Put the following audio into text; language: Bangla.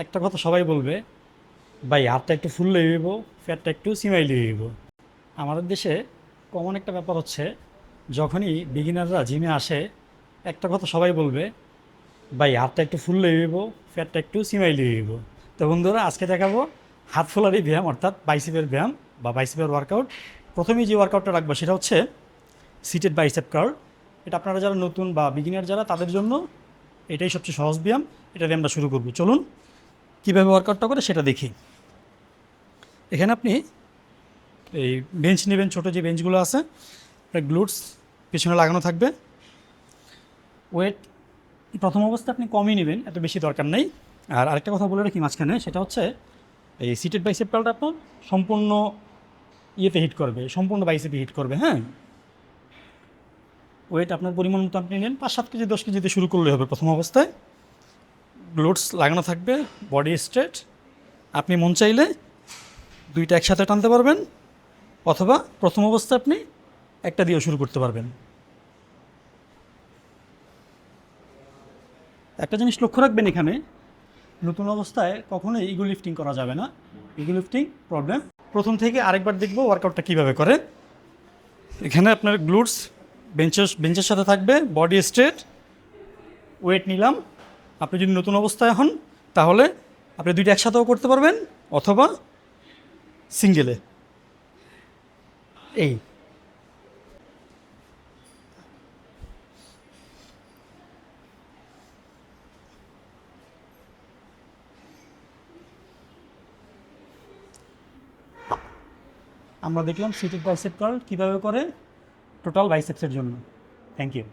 একটা কথা সবাই বলবে, ভাই হাতটা একটু ফুললে হইব, ফ্যাটটা একটু সিমাইলে হইব। আমাদের দেশে কমন একটা ব্যাপার হচ্ছে, যখনই বিগিনাররা জিমে আসে একটা কথা সবাই বলবে, ভাই হাতটা একটু ফুললে হইব, ফ্যাটটা একটু সিমাইলে হইব। তো বন্ধুরা, আজকে দেখাবো হাত ফোলারই ব্যায়াম, অর্থাৎ বাইসেপের ব্যায়াম বা বাইসেপের ওয়ার্কআউট। প্রথমেই যে ওয়ার্কআউটটা রাখবো সেটা হচ্ছে সিটেড বাইসেপ কার্ল। এটা আপনারা যারা নতুন বা বিগিনার যারা, তাদের জন্য এটাই সবচেয়ে সহজ ব্যায়াম। এটা দিয়ে আমরা শুরু করব। চলুন কীভাবে ওয়ার্কআউটটা করে সেটা দেখি। এখানে আপনি এই বেঞ্চ নেবেন, ছোটো যে বেঞ্চগুলো আছে, গ্লুটস পিছনে লাগানো থাকবে। ওয়েট প্রথম অবস্থায় আপনি কমই নেবেন, এত বেশি দরকার নেই। আর আরেকটা কথা বলে রাখি মাঝখানে, সেটা হচ্ছে এই সিটেড বাইসেপ কার্লটা আপনার সম্পূর্ণ ইয়েতে হিট করবে, সম্পূর্ণ বাইসেপে হিট করবে। হ্যাঁ, ওয়েট আপনার পরিমাণ মতো আপনি নেন, 5-7 কেজি 10 কেজিতে শুরু করলে হবে প্রথম অবস্থায়। গ্লুটস লাগানো থাকবে, বডি স্ট্রেট। আপনি মন চাইলে দুইটা একসাথে টানতে পারবেন, অথবা প্রথম অবস্থায় আপনি একটা দিয়েও শুরু করতে পারবেন। একটা জিনিস লক্ষ্য রাখবেন, এখানে নতুন অবস্থায় কখনোই ইগো লিফটিং করা যাবে না। Ego lifting problem. প্রথম থেকে আরেকবার দেখবো ওয়ার্কআউটটা কীভাবে করে। এখানে আপনার গ্লুটস বেঞ্চের সাথে থাকবে, বডি স্ট্রেট, ওয়েট নিলাম। আপনি যদি নতুন অবস্থায় হন তাহলে আপনি দুইটা একসাথেও করতে পারবেন, অথবা সিঙ্গেলে। এই আমরা দেখলাম সিটেড বাইসেপ কার্ল কীভাবে করে টোটাল বাইসেপসের জন্য। Thank you.